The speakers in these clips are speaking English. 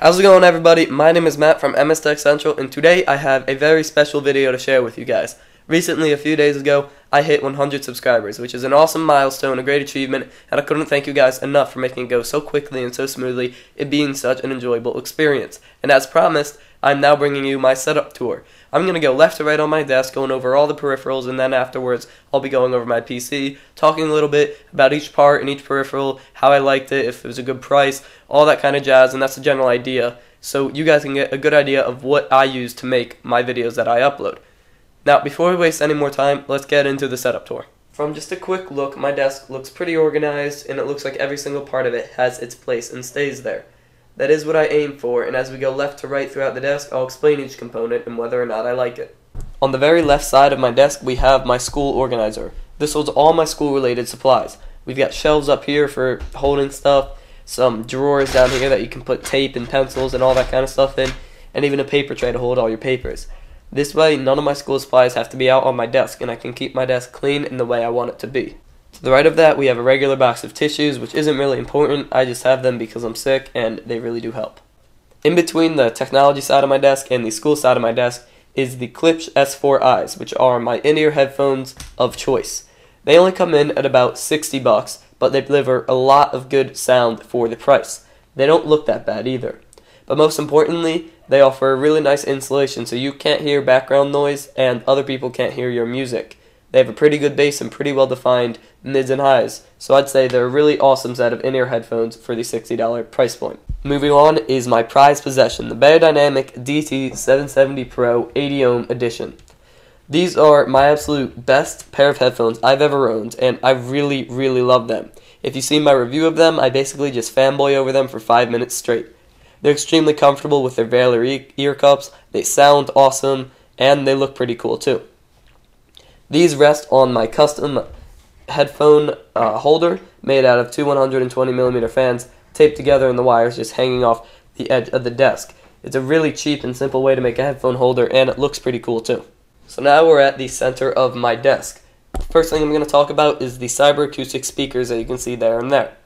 How's it going, everybody? My name is Matt from MS Tech Central, and today I have a very special video to share with you guys. Recently, a few days ago, I hit 100 subscribers, which is an awesome milestone, a great achievement, and I couldn't thank you guys enough for making it go so quickly and so smoothly, it being such an enjoyable experience. And as promised, I'm now bringing you my setup tour. I'm going to go left to right on my desk, going over all the peripherals, and then afterwards, I'll be going over my PC, talking a little bit about each part and each peripheral, how I liked it, if it was a good price, all that kind of jazz, and that's the general idea, so you guys can get a good idea of what I use to make my videos that I upload. Now, before we waste any more time, let's get into the setup tour. From just a quick look, my desk looks pretty organized, and it looks like every single part of it has its place and stays there. That is what I aim for, and as we go left to right throughout the desk, I'll explain each component and whether or not I like it. On the very left side of my desk, we have my school organizer. This holds all my school-related supplies. We've got shelves up here for holding stuff, some drawers down here that you can put tape and pencils and all that kind of stuff in, and even a paper tray to hold all your papers. This way, none of my school supplies have to be out on my desk, and I can keep my desk clean in the way I want it to be. To the right of that, we have a regular box of tissues, which isn't really important. I just have them because I'm sick, and they really do help. In between the technology side of my desk and the school side of my desk is the Klipsch S4Is, which are my in-ear headphones of choice. They only come in at about $60, but they deliver a lot of good sound for the price. They don't look that bad either. But most importantly, they offer a really nice insulation so you can't hear background noise and other people can't hear your music. They have a pretty good bass and pretty well defined mids and highs, so I'd say they're a really awesome set of in-ear headphones for the $60 price point. Moving on is my prized possession, the Beyerdynamic DT770 Pro 80 ohm edition. These are my absolute best pair of headphones I've ever owned, and I really, really love them. If you've seen my review of them, I basically just fanboy over them for 5 minutes straight. They're extremely comfortable with their Velar ear cups, they sound awesome, and they look pretty cool too. These rest on my custom headphone holder made out of two 120mm fans taped together and the wires just hanging off the edge of the desk. It's a really cheap and simple way to make a headphone holder, and it looks pretty cool too. So now we're at the center of my desk. The first thing I'm going to talk about is the Cyber Acoustic speakers that you can see there and there.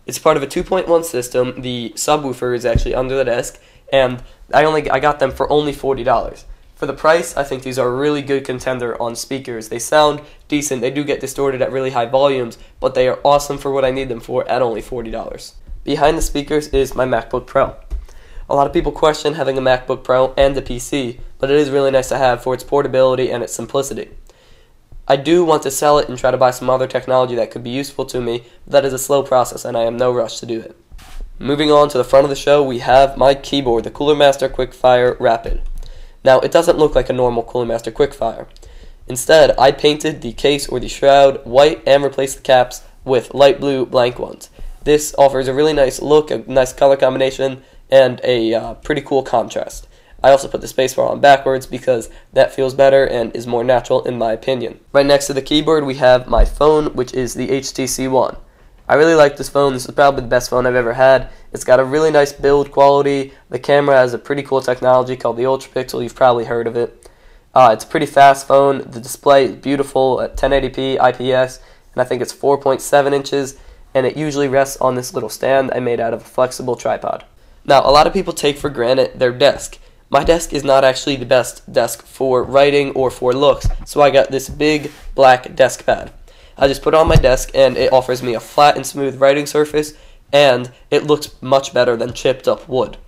It's part of a 2.1 system. The subwoofer is actually under the desk, and I got them for only $40. For the price, I think these are a really good contender on speakers. They sound decent, they do get distorted at really high volumes, but they are awesome for what I need them for at only $40. Behind the speakers is my MacBook Pro. A lot of people question having a MacBook Pro and a PC, but it is really nice to have for its portability and its simplicity. I do want to sell it and try to buy some other technology that could be useful to me, but that is a slow process and I am no rush to do it. Moving on to the front of the show, we have my keyboard, the Cooler Master Quickfire Rapid. Now, it doesn't look like a normal Cooler Master Quickfire. Instead, I painted the case or the shroud white and replaced the caps with light blue blank ones. This offers a really nice look, a nice color combination, and a pretty cool contrast. I also put the spacebar on backwards because that feels better and is more natural in my opinion. Right next to the keyboard, we have my phone, which is the HTC One. I really like this phone. This is probably the best phone I've ever had. It's got a really nice build quality. The camera has a pretty cool technology called the Ultra Pixel. You've probably heard of it. It's a pretty fast phone. The display is beautiful at 1080p IPS, and I think it's 4.7 inches, and it usually rests on this little stand I made out of a flexible tripod. Now, a lot of people take for granted their desk. My desk is not actually the best desk for writing or for looks, so I got this big black desk pad. I just put it on my desk, and it offers me a flat and smooth writing surface, and it looks much better than chipped up wood.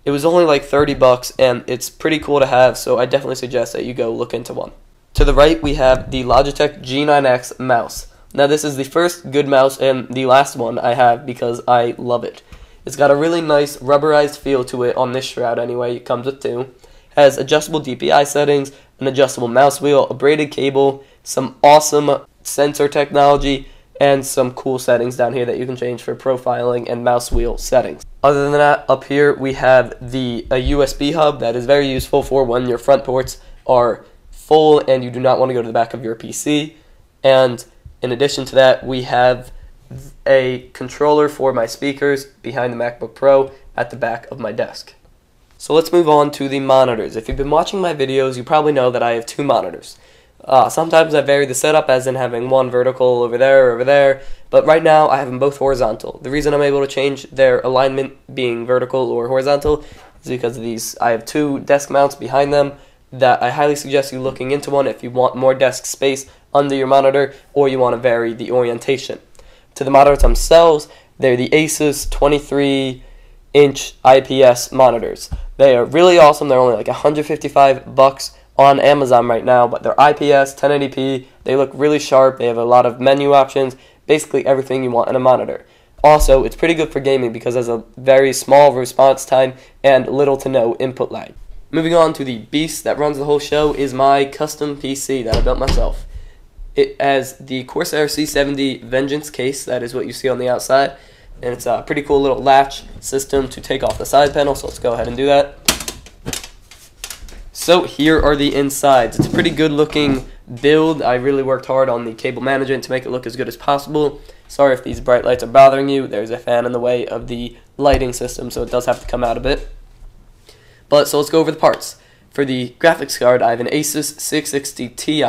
It was only like $30, and it's pretty cool to have, so I definitely suggest that you go look into one. To the right, we have the Logitech G9X mouse. Now, this is the first good mouse and the last one I have because I love it. It's got a really nice rubberized feel to it on this shroud anyway. It comes with two. Has adjustable DPI settings, an adjustable mouse wheel, a braided cable, some awesome sensor technology, and some cool settings down here that you can change for profiling and mouse wheel settings. Other than that, up here we have a USB hub that is very useful for when your front ports are full and you do not want to go to the back of your PC. And in addition to that, we have a controller for my speakers behind the MacBook Pro at the back of my desk. So let's move on to the monitors. If you've been watching my videos, you probably know that I have two monitors. Sometimes I vary the setup, as in having one vertical over there or over there, but right now I have them both horizontal. The reason I'm able to change their alignment being vertical or horizontal is because of these. I have two desk mounts behind them that I highly suggest you looking into one if you want more desk space under your monitor or you want to vary the orientation. To the monitors themselves, they're the Asus 23-inch IPS monitors. They are really awesome. They're only like $155 on Amazon right now, but they're IPS, 1080p, they look really sharp, they have a lot of menu options, basically everything you want in a monitor. Also, it's pretty good for gaming because it has a very small response time and little to no input lag. Moving on to the beast that runs the whole show is my custom PC that I built myself. It has the Corsair C70 Vengeance case, that is what you see on the outside, and it's a pretty cool little latch system to take off the side panel, so let's go ahead and do that. So here are the insides. It's a pretty good looking build. I really worked hard on the cable management to make it look as good as possible. Sorry if these bright lights are bothering you. There's a fan in the way of the lighting system, so it does have to come out a bit. So let's go over the parts. For the graphics card, I have an Asus 660 Ti,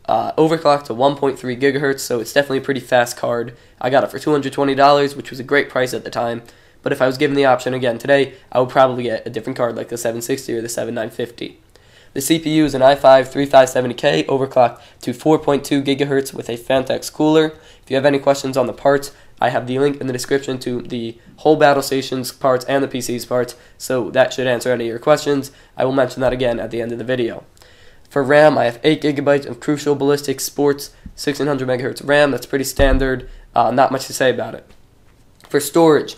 overclocked to 1.3 gigahertz, so it's definitely a pretty fast card. I got it for $220, which was a great price at the time. But if I was given the option again today, I would probably get a different card like the 760 or the 7950. The CPU is an i5-3570K overclocked to 4.2 gigahertz with a Fantex cooler. If you have any questions on the parts, I have the link in the description to the whole Battlestation's parts and the PC's parts, so that should answer any of your questions. I will mention that again at the end of the video. For RAM, I have 8 GB of Crucial Ballistic Sports 1600 MHz RAM. That's pretty standard, not much to say about it. For storage,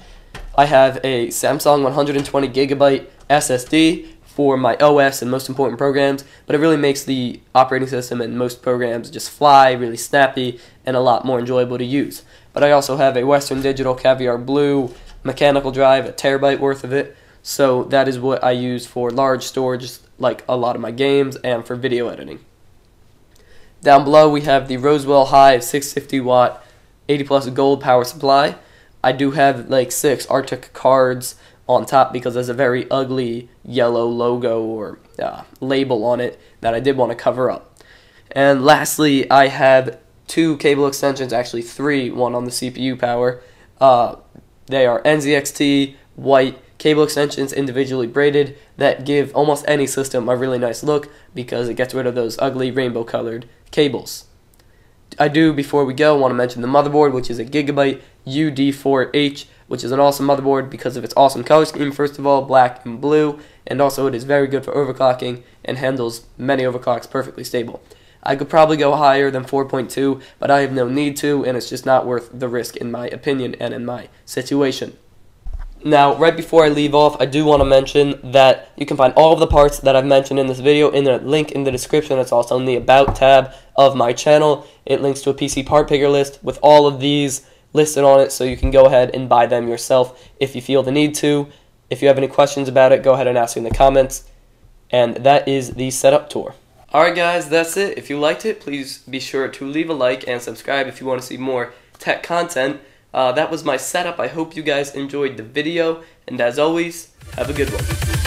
I have a Samsung 120 GB SSD for my OS and most important programs, but it really makes the operating system and most programs just fly, really snappy, and a lot more enjoyable to use. But I also have a Western Digital Caviar Blue mechanical drive, a terabyte worth of it, so that is what I use for large storage, like a lot of my games, and for video editing. Down below we have the Roswell Hive 650 watt 80 plus gold power supply. I do have like 6 Arctic cards on top because there's a very ugly yellow logo or label on it that I did want to cover up. And lastly, I have 2 cable extensions, actually 3, one on the CPU power. They are NZXT white cable extensions, individually braided, that give almost any system a really nice look because it gets rid of those ugly rainbow colored cables. I do, before we go, want to mention the motherboard, which is a Gigabyte UD4H, which is an awesome motherboard because of its awesome color scheme, first of all, black and blue, and also it is very good for overclocking and handles many overclocks perfectly stable. I could probably go higher than 4.2, but I have no need to, and it's just not worth the risk in my opinion and in my situation. Now, right before I leave off, I do want to mention that you can find all of the parts that I've mentioned in this video in a link in the description. It's also in the About tab of my channel. It links to a PC part picker list with all of these listed on it, so you can go ahead and buy them yourself if you feel the need to. If you have any questions about it, go ahead and ask in the comments. And that is the setup tour. Alright guys, that's it. If you liked it, please be sure to leave a like and subscribe if you want to see more tech content. That was my setup. I hope you guys enjoyed the video, and as always, have a good one.